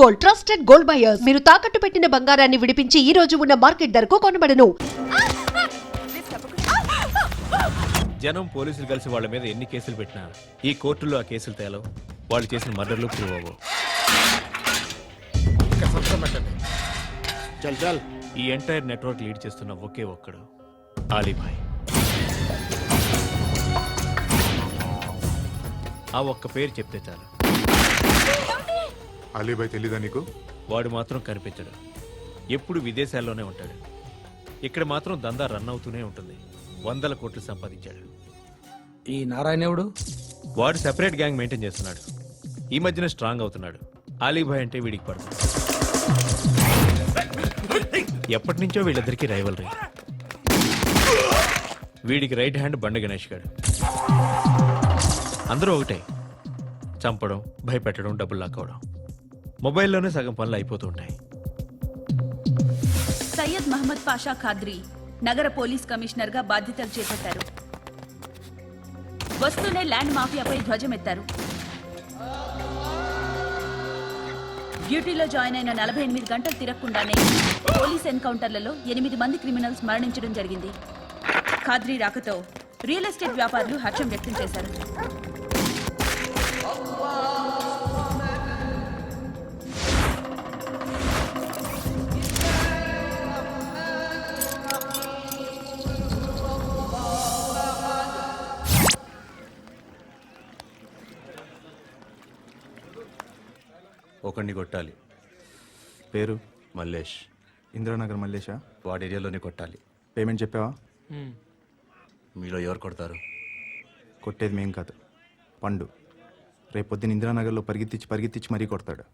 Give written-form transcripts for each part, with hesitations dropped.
Gold, trusted gold buyers. మీరు తాకట్టు పెట్టిన బంగారాన్ని విడిపించి ఈ రోజు ఉన్న మార్కెట్ ధరకు కొనబడను. జనం పోలీసులు కలిసి వాళ్ళ మీద ఎన్ని కేసులు పెట్టినా ఈ కోర్టుల్లో ఆ కేసులు తేలవు. వాళ్ళు చేసిన మర్డర్లు ప్రూవ్ అవ్వవు. చల్ చల్. ఈ ఎంటైర్ నెట్వర్క్ లీడ్ చేస్తున్న ఒకే ఒక్కడు ఆలీభాయ్. ఆ ఒక్క పేరు చెప్తే చాలు. అలీభాయ్ తెలీదా నీకు? వాడు మాత్రం కనిపించడు. ఎప్పుడు విదేశాల్లోనే ఉంటాడు. ఇక్కడ మాత్రం దందా రన్ అవుతూనే ఉంటుంది. 100 కోట్లు సంపాదించాడు. ఈ నారాయణేవుడు వాడు సెపరేట్ గ్యాంగ్ మెయింటైన్ చేస్తున్నాడు. ఈ మధ్యన స్ట్రాంగ్ అవుతున్నాడు. ఆలీభాయ్ అంటే వీడికి పడుతుంది. ఎప్పటి నుంచో వీళ్ళిద్దరికీ రైవల్రీ. వీడికి రైట్ హ్యాండ్ బండ గణేష్ గాడు. అందరూ ఒకటే, చంపడం, భయపెట్టడం, డబ్బులు లాక్కోవడం. మొబైల్లోనే సగం పనులు అయిపోతూ ఉంటాయి. సయ్యద్ మహమ్మద్ పాషా ఖాద్రీ నగర పోలీస్ కమిషనర్ గా బాధ్యతలు చేపట్టారు. వస్తూనే ల్యాండ్ మాఫియాపై ధ్వజమెత్తారు. డ్యూటీలో జాయిన్ అయిన 48 గంటలు తిరగకుండానే పోలీస్ ఎన్కౌంటర్లలో 8 మంది క్రిమినల్స్ మరణించడం జరిగింది. ఖాద్రీ రాకతో రియల్ ఎస్టేట్ వ్యాపారులు హర్షం వ్యక్తం చేశారు. ఒకడిని కొట్టాలి. పేరు? మల్లేష్. ఇందిరానగర్ మల్లేషా? వాడి ఏరియాలోనే కొట్టాలి. పేమెంట్ చెప్పావా? మీలో ఎవరు కొడతారు? కొట్టేది మేం కాదు, పండు. రేపొద్దున ఇందిరానగర్లో పరిగెత్తించి మరీ కొడతాడు.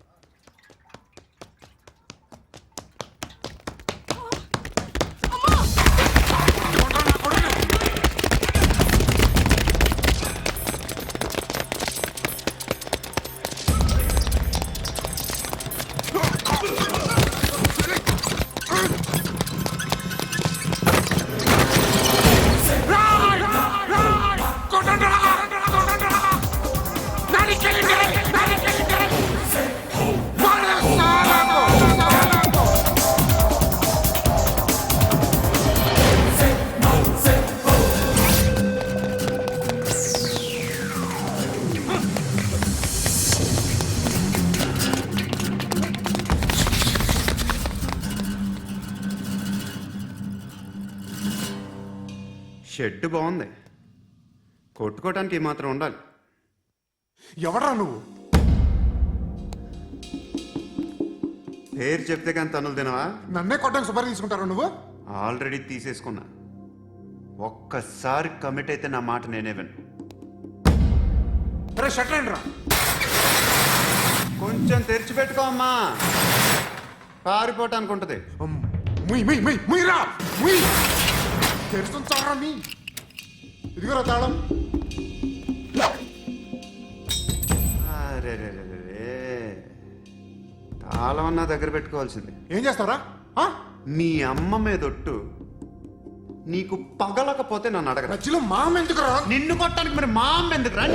షెడ్ బాగుంది. కొట్టుకోవటానికి మాత్రం ఉండాలి. ఎవరా నువ్వు? పేరు చెప్తే కానీ తనులు తినవా? నన్నే కొట్టడానికి సుపారీ తీసుకుంటారా నువ్వు? ఆల్రెడీ తీసేసుకున్నా. ఒక్కసారి కమిట్ అయితే నా మాట నేనే విను. షట్లేండి. కొంచెం తెరిచిపెట్టుకో అమ్మా, పారిపోవటానికి ఉంటుంది. తెరుస్తుంచారా మీ? ఇదిగోరా తాళం. అరే తాళం అన్నా దగ్గర పెట్టుకోవాల్సింది. ఏం చేస్తారా? మీ అమ్మ మీదొట్టు నీకు పగలకపోతే నన్ను అడగరా. రచ్చిలో మామ ఎందుకురా? నిన్ను కొట్టడానికి మరి మా అమ్మ ఎందుకురా?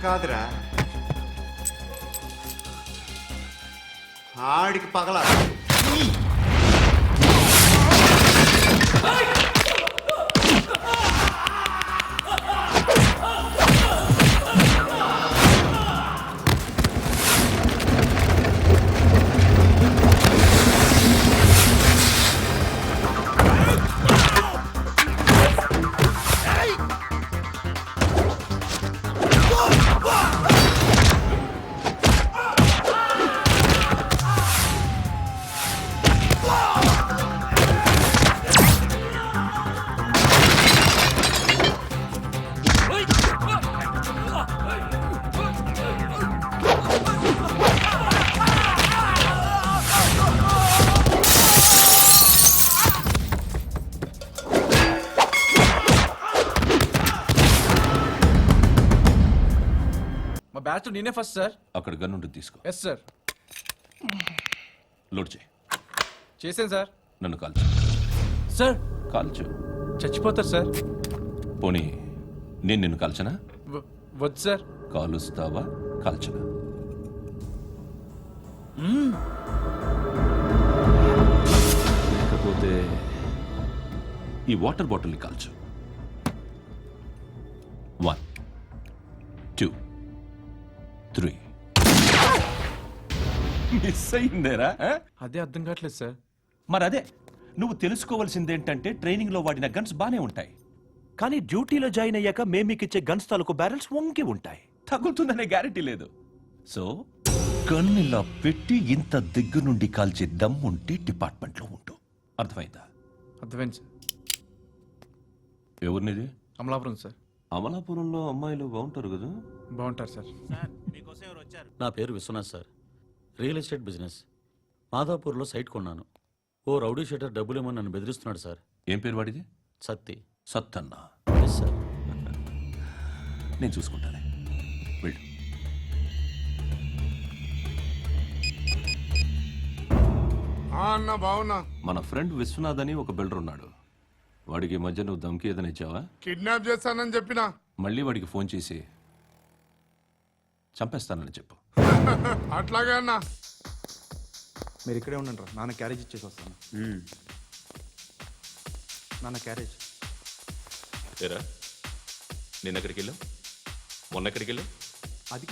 కాదురా, ఆడికి పగల. బ్యాచ్ నేనే ఫస్ట్ సార్. అక్కడ గన్ ఉంటుంది తీసుకో. Yes sir. లోడ్ చేయి. చేశాను సార్. నన్ను కాల్చు. సార్ కాల్చు. చచ్చిపోతారు సార్. పోనీ నేను నిన్ను కాల్చనా? వద్దు సార్. కాలుస్తావా కాల్చనా? లేకపోతే ఈ వాటర్ బాటిల్ని కాల్చు. 1 2 3 మిస్ అయిందేరా? అదే అర్థం కావట్లేదు సార్. మరి అదే నువ్వు తెలుసుకోవాల్సిందేంటంటే ట్రైనింగ్ లో వాడిన గన్స్ బానే ఉంటాయి, కానీ డ్యూటీలో జాయిన్ అయ్యాక మేము మీకు ఇచ్చే గన్స్ తాలూకు బ్యారెల్స్ వంగి ఉంటాయి, తగులుతుందనే గ్యారెంటీ లేదు. సో గన్ ఇలా పెట్టి ఇంత దగ్గర నుండి కాల్చే దమ్ ఉంటే డిపార్ట్మెంట్ లో ఉంటూ. అర్థమైందా? అర్థమైంది సార్. ఎవరినిది? అమలాపురం సార్. అమలాపురంలో అమ్మాయిలు బాగుంటారు కదా? బాగుంటారు సార్. నా పేరు Vishwanath sir. Real estate business. మాధాపూర్లో సైట్ కొన్నాను. ఓ రౌడీ షీటర్ డబ్బులేమని నన్ను బెదిరిస్తున్నాడు సార్. ఏం పేరు వాడిది? సత్తి. సత్తన్న. Yes sir. నేను చూసుకుంటానే, వెళ్ళు. అన్న బావున్నా. మన ఫ్రెండ్ విశ్వనాథ్ అని ఒక బిల్డర్ ఉన్నాడు. వాడికి ఈ మధ్య నువ్వు దమ్కి ఏదైనా ఇచ్చావా? కిడ్నాప్ చేస్తానని చెప్పినా. మళ్ళీ వాడికి ఫోన్ చేసి చంపేస్తానని చెప్పు. అట్లాగే అన్నా. మీరు ఇక్కడే ఉండండి రా, నాన్న క్యారేజ్ ఇచ్చేసి వస్తాను. నాన్న క్యారేజ్. ఏరా నిన్న ఎక్కడికి వెళ్ళావు? మొన్న ఎక్కడికి వెళ్ళావు? అది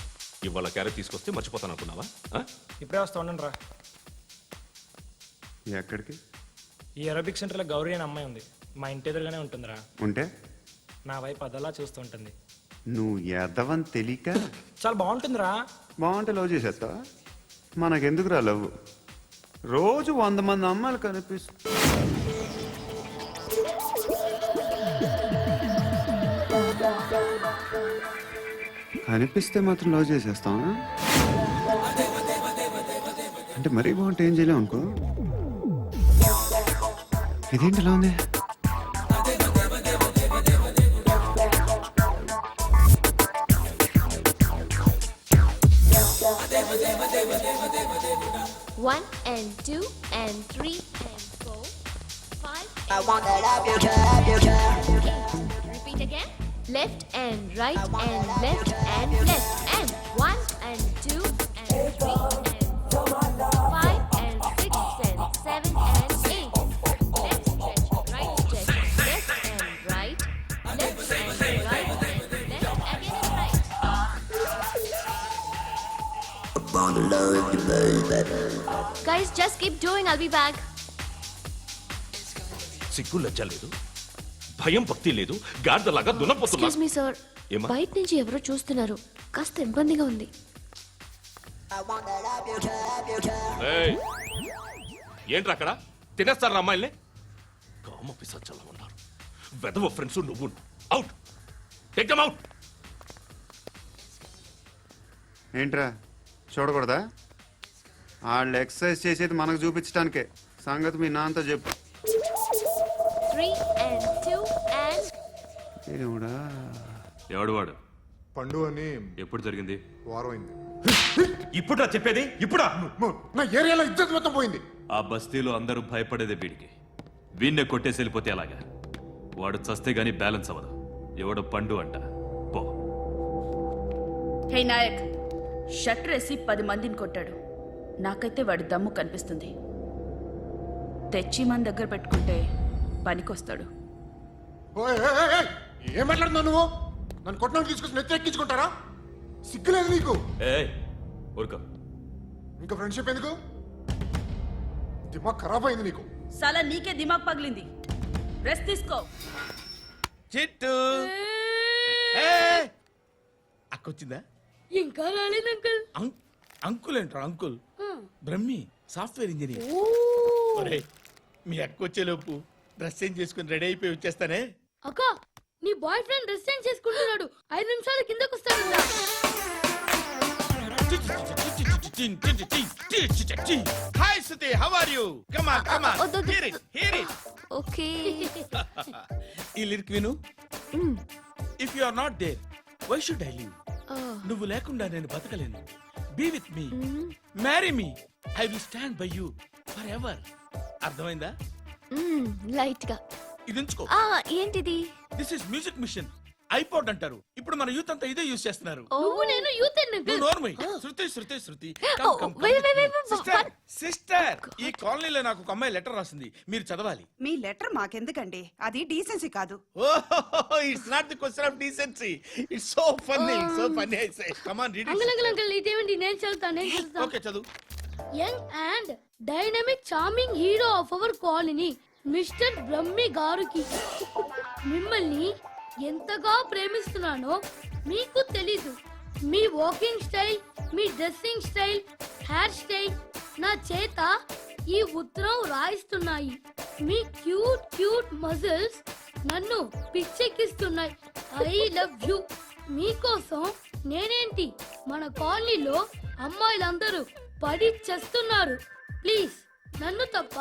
ఇవాళ క్యారెట్ తీసుకొస్తే మర్చిపోతాను అనుకున్నావా? ఇప్పుడే వస్తా ఉండండి రా. ఎక్కడికి? ఈ అరబిక్ సెంటర్లో గౌరీ అనే అమ్మాయి ఉంది. మా ఇంటి ఎదురుగానే ఉంటుందిరా. ఉంటే నా వైపు అదలా చూస్తూ ఉంటుంది. నువ్వు ఎదవని తెలియక చాలా బాగుంటుందిరా. బాగుంటే లవ్ చేసేస్తావా? మనకెందుకురా లవ్? రోజు 100 మంది అమ్మాయిలు కనిపిస్తే మాత్రం లవ్ చేసేస్తావా? అంటే మరీ బాగుంటే ఏం చేయలేవు అనుకో. ఇదేంటి ఇలా ఉంది? One and two and three and four, 5. I want that up your job. Repeat again. Left and right and left and left and 1 and 2 and 3 and 4, 5 and 6 and 7 and 8. Left stretch, right stretch, left and right, left and right and left again and right. Guys, just keep doing. I'll be back. సిగ్గు లజ్జ లేదు, భయం భక్తి లేదు, గాడిదలాగా దున్నపోతున్నా. Excuse me, sir. ఏమా? బయట నుంచి ఎవరో చూస్తున్నారు. కాస్త ఇబ్బందిగా ఉంది. ఏయ్, ఏంట్రా అక్కడ తినేస్తారు అమ్మాయిల్ని? కామ పిశాచాలా ఉన్నారు. వెదవ ఫ్రెండ్స్ నువ్వు. Out, take them out. ఏంట్రా చూడకూడదా? వాళ్ళు ఎక్సర్సైజ్ చేసేది మనకు చూపించడానికే. సంగతి మీ నాన్నతో చెప్పు. 3 and 2 and ఏమిడా? ఎవడు వాడు? పండు అని ఎప్పుడు జరిగింది? వారం అయింది. ఇప్పుడా చెప్పేది? ఇప్పుడా? నా ఏరియాలో ఇజ్జత్ మొత్తం పోయింది. ఆ బస్తీలో అందరూ భయపడేదే వీడికి. వీణ్ణే కొట్టేసి వెళ్ళిపోతే అలాగా. వాడు చస్తే గానీ బ్యాలెన్స్ అవ్వదు. ఎవడో పండు అంట. పో. హే నాయక్, షట్టర్ వేసి 10 మందిని కొట్టాడు. నాకైతే వాడి దమ్ము కనిపిస్తుంది. తెచ్చి మన దగ్గర పెట్టుకుంటే పనికొస్తాడు. ఓయ్, ఏయ్, ఏయ్, ఏయ్, ఏం మాట్లాడుతున్నావు నువ్వు? నన్ను కొట్టడానికి తీసుకొచ్చి నెత్తెక్కించుకుంటారా? సిగ్గులేదు నీకు? ఏయ్ ఊరుకో. ఇంకా ఫ్రెండ్షిప్ ఎందుకు? దిమాగ్ ఖరాబ్ అయింది నీకు. సలా నీకే దిమాగ్ పగిలింది. రెస్ట్ తీసుకో. చిట్టు అక్కొచ్చిందా? ఇంకా రాలేదు అంకుల్. అంకుల్ ఏంట్రా అంకుల్? Brahmi software engineer. ఒరేయ్, మీ అక్క వచ్చేలోపు డ్రెస్ చేంజ్ చేసుకుని రెడీ అయిపోయి వచ్చేస్తానే. అక్క, నీ బాయ్ ఫ్రెండ్ డ్రెస్ చేంజ్ చేసుకుంటున్నాడు. 5 నిమిషాలు కిందకు వస్తాడు. Hi Suthi, how are you? Come on come on, hear it hear it. Okay. ఈ లిరిక్ విను. If you are not there, why should I live? నువ్వు లేకుండా నేను బతకలేను. Be with me, marry me, I will stand by you for ever. అర్థమైందా? Light గా. ఇది ఉంచుకో. ఏంటిది? This is music machine, iPod అంటారు. ఇప్పుడు మన యూత్ అంతా ఇదే యూజ్ చేస్తున్నారు. నువ్వు నేను యూత్ నువ్వు నోర్మై. శృతి శృతి శృతి. wait. సిస్టర్, ఈ కాలనీలో నాకు ఒక అమ్మాయి లెటర్ రాసింది, మీరు చదవాలి. మీ లెటర్ మాకెందుకండి, అది డీసెన్సీ కాదు. It's not the question of decency, it's so funny, so funny. I say come on read uncle ఇదేంటి? నేను చదువుతాను. ఓకే చదువు. Young and dynamic charming hero of our colony mister Brahmi గారికి మిమ్మల్ని ఎంతగా ప్రేమిస్తున్నానో మీకు తెలీదు. మీ వాకింగ్ స్టైల్, మీ డ్రెస్సింగ్ స్టైల్, హెయిర్ స్టైల్ నా చేత ఈ ఉత్తరం రాయిస్తున్నాయి. మీ క్యూట్ క్యూట్ మజిల్స్ నన్ను పిచ్చెక్కిస్తున్నాయి. I love you. మీకోసం నేనేంటి, మన కాలనీలో అమ్మాయిలందరూ పడి చేస్తున్నారు. ప్లీజ్ నన్ను తప్ప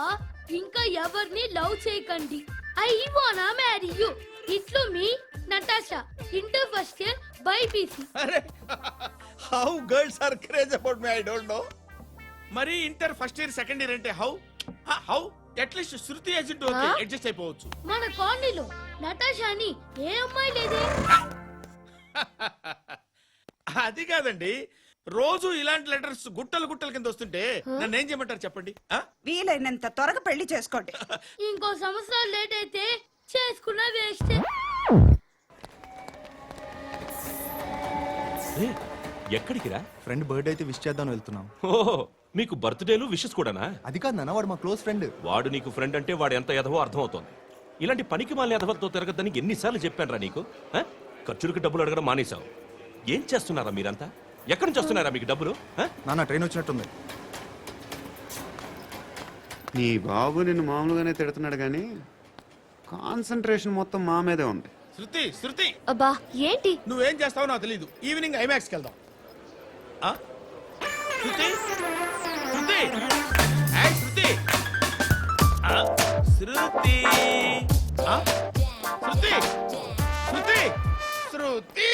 ఇంకా ఎవరిని లవ్ చేయకండి. ఐ వానా మ్యారీ యు. ఇట్లు మీ Natasha, inter first year BiPC. అరే, how girls are craze about me I don't know. మరి inter first year second year అంటే how how at least Shruti agent okay adjust అయిపోవచ్చు. మన కాలనీలో నటాషా అని ఏ అమ్మాయి లేదే. అది కాదండి, రోజు ఇలాంటి లెటర్స్ గుట్టలు గుట్టల కింద వస్తుంటే నన్ను ఏం చేయమంటారు చెప్పండి? వీలైనంత త్వరగా పెళ్లి చేసుకోండి. ఇంకో సంవత్సరాలు లేట్ అయితే చేసుకున్న వేస్ట్. ఎక్కడికి రా? ఫ్రెండ్ బర్త్డే అయితే విష్ చేద్దాం వెళ్తున్నాం. ఓహో, మీకు బర్త్డేలు విషెస్ కూడానా? అది కాదు నాన్న, వాడు మా క్లోజ్ ఫ్రెండ్. వాడు నీకు ఫ్రెండ్ అంటే వాడు ఎంత ఎదవో అర్థమవుతోంది. ఇలాంటి పనికి మాలిన ఎదవతో తిరగద్దని ఎన్నిసార్లు చెప్పాను రా నీకు? ఖర్చులకు డబ్బులు అడగడం మానేశావు. ఏం చేస్తున్నారా మీరంతా? ఎక్కడి నుంచి వస్తున్నారా మీకు డబ్బులు? నాన్న ట్రైన్ వచ్చినట్టుంది. నీ బాబు నిన్ను మామూలుగానే తిడుతున్నాడు కానీ కాన్సన్ట్రేషన్ మొత్తం మా మీదే ఉంది. శృతి శృతి, అబ్బా ఏంటి? నువ్వేం చేస్తావో నాకు తెలీదు. ఈవినింగ్ ఐమాక్స్కి వెళ్దాం. శృతి శృతి, ఏయ్ శృతి, శృతి, శృతి, శృతి, శృతి.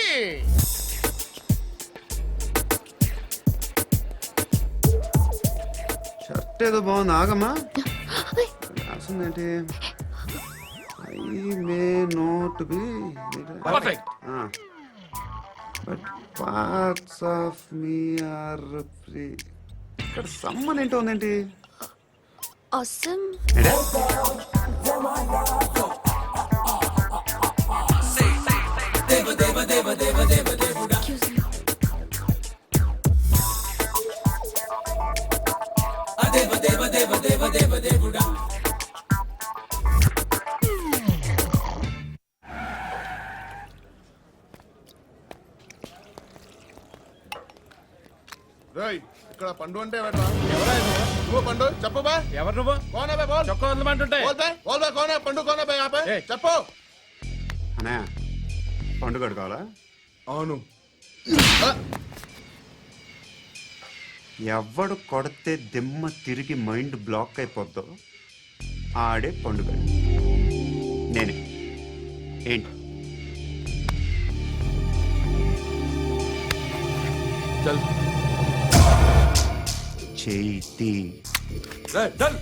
షర్ట్ ఏదో బాగుంది, ఆగమ్మా. రాసిందేంటి? I may not be perfect. But parts of me are free. ఇక్కడ సమ్మన్ ఏంటో ఉందేంటి? awesome. రేయ్, ఇక్కడ పండు అంటే నువ్వు పండు చెప్పు బా. ఎవరు నువ్వు? కోనా బే బోల్. చొక్కా వదలమంటుంటే బోల్ బే, బోల్ బే, కోనా పండు కోనా బే ఆపే. చెప్పు. అనే పండుగ కావాలా? అవును. ఎవడు కొడితే దిమ్మ తిరిగి మైండ్ బ్లాక్ అయిపోద్దో ఆడే పండుగ. నేనే. ఏంటి? చల్ చేతి. చల్ చల్.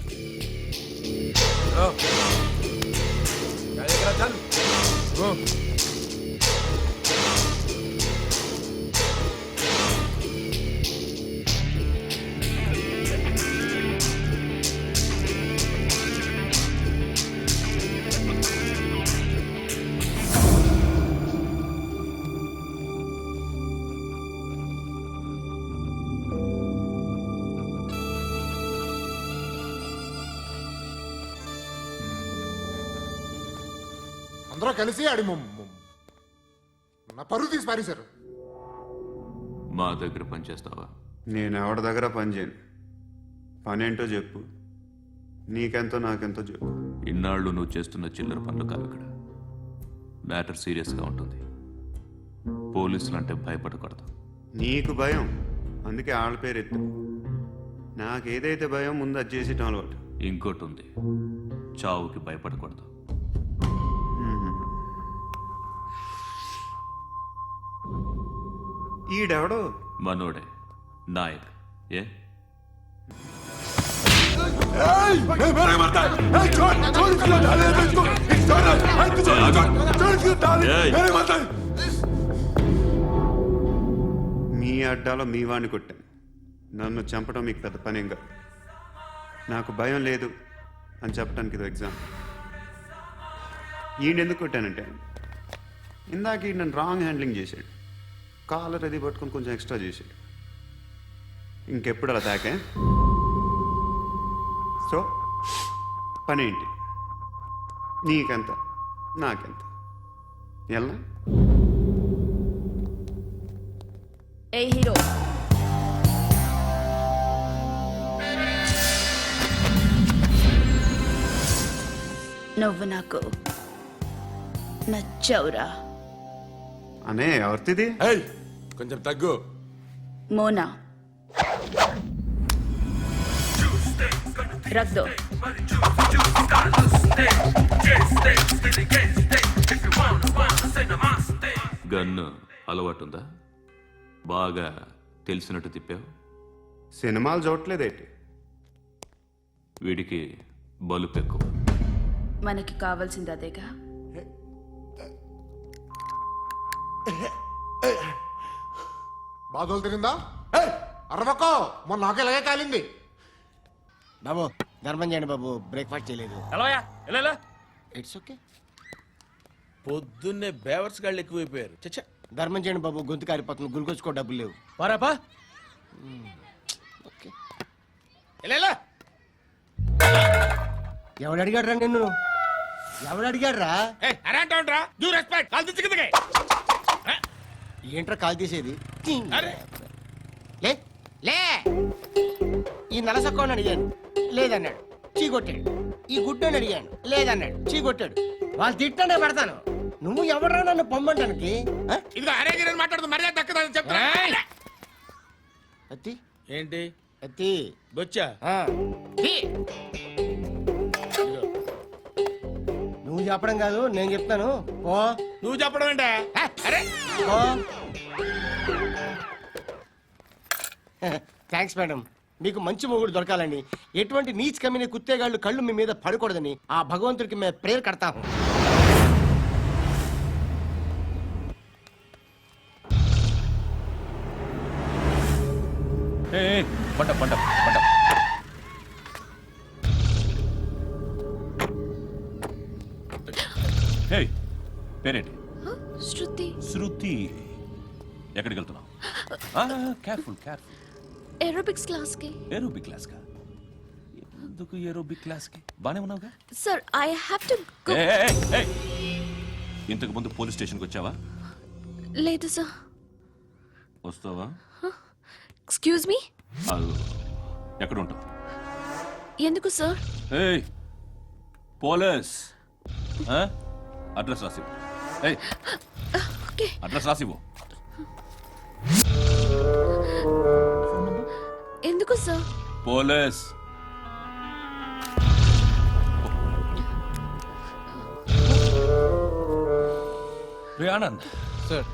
అందరూ కలిసి ఆడి నా పరువు తీసి పారేశారు. మా దగ్గర పనిచేస్తావా? నేను ఎవరి దగ్గర పని చేయను. పనేంటో చెప్పు. నీకెంతో నాకెంతో చెప్పు. ఇన్నాళ్ళు నువ్వు చేస్తున్న చిల్లర పనులు కావు ఇక్కడ. మ్యాటర్ సీరియస్గా ఉంటుంది. పోలీసులు అంటే భయపడకూడదు. నీకు భయం, అందుకే ఆళ్ళ పేరు ఎత్తు. నాకేదైతే భయం ముందు అది చేసేటం అలవాటు. ఇంకోటి ఉంది, చావుకి భయపడకూడదు. ఈడెవడో మనోడే నాయక్. ఏ మీ అడ్డాలో మీ వాడిని కొట్టాను. నన్ను చంపడం మీకు పెద్ద పనేం కాదు. నాకు భయం లేదు అని చెప్పడానికి ఇది ఎగ్జామ్. ఈయన ఎందుకు కొట్టానంటే ఇందాక ఈయన నన్ను రాంగ్ హ్యాండ్లింగ్ చేశాడు. కాలర్ అది పట్టుకొని కొంచెం ఎక్స్ట్రా చేశాడు. ఇంకెప్పుడు అలా తాకే. సో పనేంటి? నీకెంత నాకెంత ఎలా? ఏ హీరో, నువ్వు నాకు నచ్చవురా. అనే ఎవరిది? కొంచెం తగ్గు. మోనా రక్ దో. గన్ను అలవాటుందా? బాగా తెలిసినట్టు తిప్పావు. సినిమాలు చూడట్లేదేంటి? వీడికి బలుపు ఎక్కువ. మనకి కావాల్సింది అదేగా. బాధలు తిరిందా? అరవకో, మొన్న నాకు ఇలాగే కాలింది. బాబు ధర్మం చేయండి బాబు, బ్రేక్ఫాస్ట్ చేయలేదు. It's okay. పొద్దున్నే బేవర్స్ గాళ్ళు ఎక్కువైపోయారు. చచ్చా, ధర్మం చేయండి బాబు, గొంతు కారిపోతుంది, గురికొచ్చుకో డబ్బులు లేవు. పారాపా. ఓకే. ఎవడు అడిగాడు రా నిన్ను? ఎవడు అడిగాడు రా? ఏంట్రా కాల్ తీసేది? లే లే. ఈ నలసక్కని అడిగాను, లేదన్నాడు, చీ కొట్టాడు. ఈ గుడ్డని అడిగాను, లేదన్నాడు, చీ కొట్టాడు. వాళ్ళు తిట్టానే పడతాను. నువ్వు ఎవడరా నన్ను పొమ్మంటానికి? అత్తి ఏంటి అత్తి బొచ్చా? నువ్వు చెప్పడం కాదు, నేను చెప్తాను. ఓ నువ్వు చెప్పడం ఏంటా? అరే థ్యాంక్స్ మేడం. మీకు మంచి మొగుడు దొరకాలని, ఎటువంటి నీచ్ కమ్మిన కుత్తేగాళ్ళు కళ్ళు మీ మీద పడకూడదని ఆ భగవంతుడికి మేము ప్రేయర్ కడతాము. పంట పంట పంట. పేరేంటి? శృతి. శృతి. ఎక్కడికి వెళ్తున్నావు? Careful careful. ఏరోబిక్స్ క్లాస్ కి. ఏరోబిక్ క్లాస్ కా? ఎందుకు ఏరోబిక్ క్లాస్ కి? బానే ఉన్నావుగా? Sir I have to go. ఇంతకు ముందు పోలీస్ స్టేషన్కి వచ్చావా? లేదు సార్. వస్తావా? Excuse me. ఎక్కడ ఉంటావు? ఎందుకు సార్? పోలీస్ అడ్రస్ రాసివ్వు. అడ్రస్ రాసివ్వు. ఎందుకు సార్? పోలీస్. రే ఆనంద్ సార్,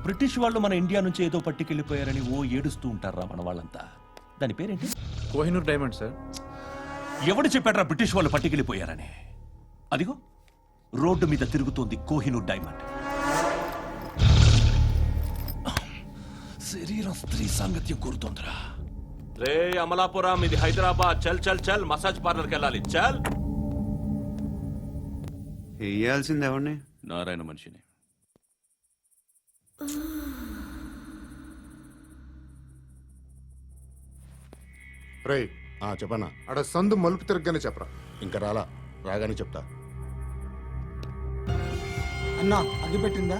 బ్రిటిష్ వాళ్ళు మన ఇండియా నుంచి ఏదో పట్టుకెళ్ళిపోయారని ఓ ఏడుస్తూ ఉంటారా మన వాళ్ళంతా? దాని పేరేంటి? Kohinoor diamond sir. ఎవడు చెప్పాడ్రా బ్రిటిష్ వాళ్ళు పట్టుకెళ్ళిపోయారని? అదిగో రోడ్డు మీద తిరుగుతోంది కోహినూర్ డైమండ్. శరీరం స్త్రీ సాంగత్యం కోరుతోందిరా. రే అమలాపురం, ఇది హైదరాబాద్. చల్ చల్ చల్, మసాజ్ పార్లర్కి వెళ్ళాలి. చల్. వేయాల్సింది ఎవరిని? నారాయణ మనిషిని. రే చెప్పనా? అక్కడ సందు మలుపు తిరగగానే చెప్పరా. ఇంకా రాగానే చెప్తా. అన్నా అగిపెట్టిందా?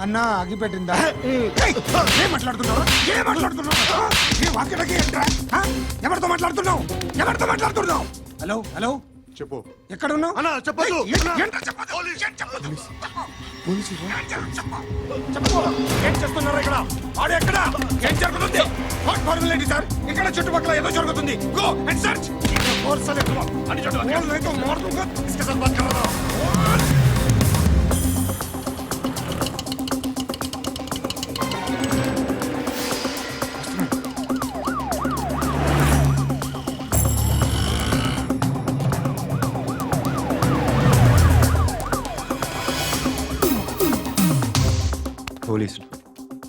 అన్నా అగిపెట్టిందా? ఏం మాట్లాడుతున్నావు? ఏం మాట్లాడుతున్నావు? ఏ వాక్యలకి ఏంట్రా? ఎవరితో మాట్లాడుతున్నావు? ఎవరితో మాట్లాడుతున్నావు? హలో హలో, చెప్పు. ఎక్కడ ఉన్నావు? అన్నా చెప్పదు. ఏం చేస్తున్నారు ఇక్కడ? ఆడు ఎక్కడ? ఏం జరుగుతుంది? వాట్ ఫార్మల్ ఏంటి సార్? ఇక్కడ చుట్టుపక్కల ఏదో జరుగుతుంది. Go and search. ఫోర్స్ ఎక్కువ అని చెప్పండి.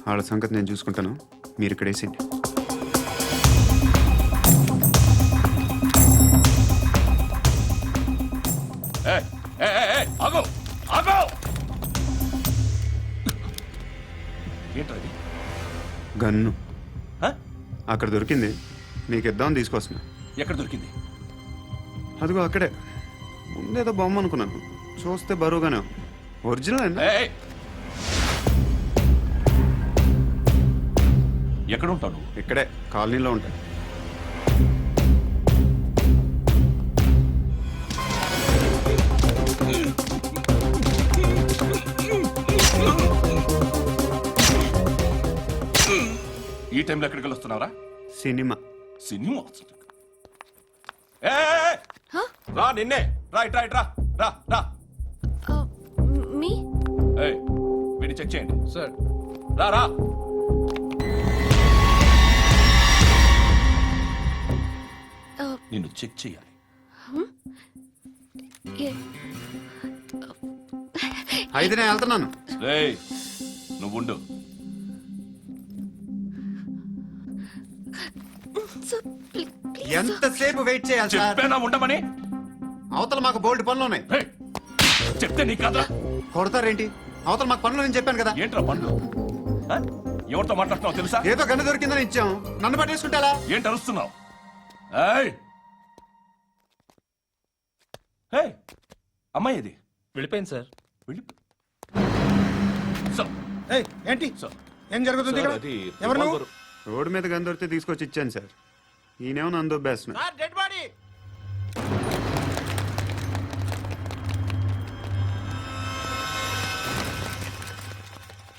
వాళ్ళ సంగతి నేను చూసుకుంటాను, మీరు ఇక్కడ వేసేయండి. ఆగో ఆగో ఏంటది? గన్ను హ? అక్కడ దొరికింది, మీకు ఇద్దామని తీసుకొస్తున్నా. ఎక్కడ దొరికింది? అదిగో అక్కడే. ముందేదో బొమ్మ అనుకున్నాను, చూస్తే బరువుగానే ఉంది. ఒరిజినల్ అండి. ఎక్కడ ఉంటాడు? ఇక్కడే కాలనీలో ఉంటాయి. ఈ టైంలో ఎక్కడికి వస్తున్నారా? సినిమా. సినిమా? ఏయ్! రా నిన్నే, రా ఇట్రా ఇట్రా, రా రా. మీ ఏయ్, వీడిని చెక్ చేయండి. సార్ రా రా. నిన్ను చెక్ చేయాలి. అయితే నేను వెళ్తున్నాను. ఏయ్, నువ్వు ఉండు. ఎంతసేపు వెయిట్ చేయాలి సార్? చెప్పేనా ఉండమని? అవతల మాకు బోల్డ్ పనులు ఉన్నాయి. ఏయ్, చెప్తే నీ కదా కొడతారేంటి? అవతల మాకు పనులు నేను చెప్పాను కదా. ఏంట్రా పండ్లు? ఆ? ఎవరితో మాట్లాడుతున్నావు తెలుసా? ఏదో గన్ను దొరికిందని ఇచ్చాం, నన్ను పట్టేసుకుంటా. ఏంటి అరుస్తున్నావు? ఏయ్! ఏయ్, అమ్మాయి ఇది వెళ్ళిపోయింది సార్. ఏంటి ఏం జరుగుతుంది ఇక్కడ? ఎవరు నువ్వు? రోడ్డు మీద గన్ను దొరికితే తీసుకొచ్చి ఇచ్చాను సార్. ఈయనేమో నన్ను దొబ్బేస్తున్నా. Dead body.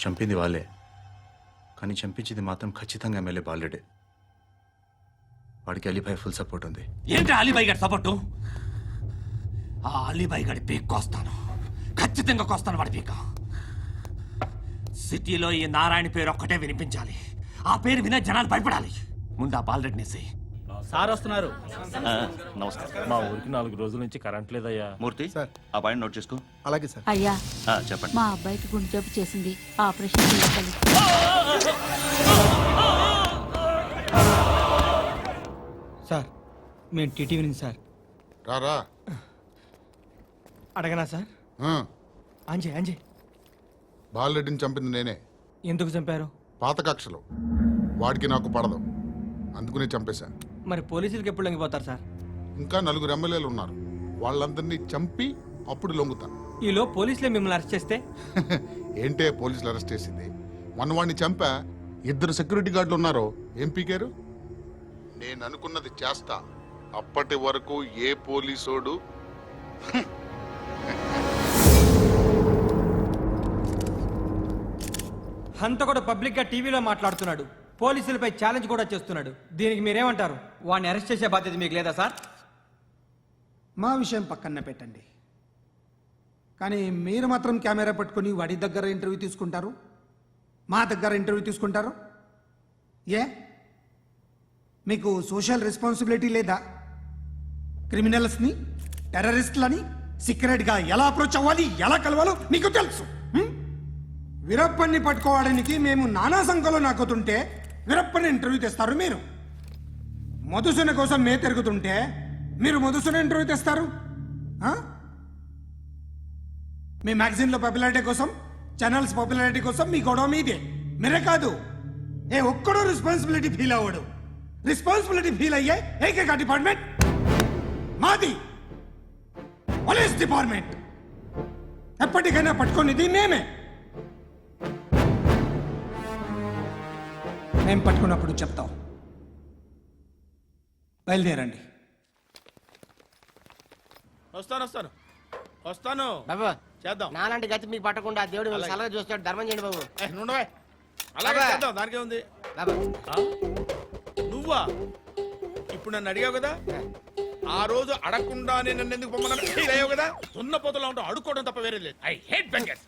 చంపింది వాళ్ళే, కానీ చంపించింది మాత్రం ఖచ్చితంగా ఎమ్మెల్యే బాలుడే. వాడికి అలీభాయ్ ఫుల్ సపోర్ట్ ఉంది. ఏంటి అలీబాయి గారి సపోర్టు? ఆ అలీబాయి గారి పీక్ కోస్తాను, ఖచ్చితంగా కోస్తాను వాడి పీక. సిటీలో ఈ నారాయణ పేరు ఒక్కటే వినిపించాలి. ఆ పేరు వినే జనాలు భయపడాలి. ముందు ఆ బాలరెడ్డినేసి. సార్ వస్తున్నారు. నమస్కారం. మా ఊరికి 4 రోజుల నుంచి కరెంట్ లేదయ్యా. మూర్తి ఆ పాయింట్ నోట్ చేసుకో. అలాగే సార్. అయ్యా, చెప్పండి. మా అబ్బాయికి గుండె జబ్బు చేసింది, ఆపరేషన్ చేయాలి. సార్ మేము టీటీవీ నుంచి సార్. రారా. అడగనా సార్? అంజయ్ బాలరెడ్డిని చంపింది నేనే. ఎందుకు చంపారు? పాత కక్షలు, వాడికి నాకు పడదు, అందుకునే చంపేశా. మరి పోలీసులకు ఎప్పుడు లొంగిపోతారు సార్? ఇంకా 4 ఎమ్మెల్యేలు ఉన్నారు, వాళ్ళందరినీ చంపి అప్పుడు లొంగుతా. ఈలో పోలీసులే మిమ్మల్ని అరెస్ట్ చేస్తే? ఏంటే పోలీసులు అరెస్ట్ చేసింది? వాడిని చంపా, 2 సెక్యూరిటీ గార్డులు ఉన్నారు, ఏం పీకారు? నేను అనుకున్నది చేస్తా, అప్పటి వరకు ఏ పోలీసోడు హంత కూడా పబ్లిక్ గా టీవీలో మాట్లాడుతున్నాడు, పోలీసులపై ఛాలెంజ్ కూడా చేస్తున్నాడు. దీనికి మీరేమంటారు? వాడిని అరెస్ట్ చేసే బాధ్యత మీకు లేదా సార్? మా విషయం పక్కన పెట్టండి, కానీ మీరు మాత్రం కెమెరా పట్టుకొని వాడి దగ్గర ఇంటర్వ్యూ తీసుకుంటారు, మా దగ్గర ఇంటర్వ్యూ తీసుకుంటారు. ఏ మీకు సోషల్ రెస్పాన్సిబిలిటీ లేదా? క్రిమినల్స్ని, టెర్రరిస్టులని సీక్రెట్గా ఎలా అప్రోచ్ అవ్వాలి, ఎలా కలవాలో మీకు తెలుసు. వీరప్పన్ని పట్టుకోవడానికి మేము నానా సంఖ్యలో నాకుతుంటే వీరప్పని ఇంటర్వ్యూ తెస్తారు మీరు. మధుసూన కోసం మే తిరుగుతుంటే మీరు మధుసూన ఇంటర్వ్యూ తెస్తారు. మీ మ్యాగజైన్లో పాపులారిటీ కోసం, ఛానల్స్ పాపులారిటీ కోసం మీ గొడవ మీదే. మీరే కాదు, ఏ ఒక్కడో రెస్పాన్సిబిలిటీ ఫీల్ అవ్వడు. రెస్పాన్సిబిలిటీ ఫీల్ అయ్యే ఏకైక డిపార్ట్మెంట్ మాది, పోలీస్ డిపార్ట్మెంట్. ఎప్పటికైనా పట్టుకునేది మేమే. మేము పట్టుకున్నప్పుడు చెప్తాం. బయలుదేరండి. వస్తాను బాబు చేద్దాం. నాలాంటి గతి మీకు పట్టకుండా దేవుడు మిమ్మల్ని సలహా చూస్తాడు. ధర్మం చేయండి బాబు. నుండవే, అలాగే బాబా. చేద్దాం, దానికే ఉంది. బాబు నువ్వా ఇప్పుడు నన్ను అడిగావు కదా, ఆ రోజు అడగకుండా నేను నన్ను ఎందుకు పొమ్మన్నాను ఫీల్ అయ్యావు కదా. ఉన్న పోతలో ఉంటావు, అడుక్కోవడం తప్ప వేరే లేదు. I hate bangers.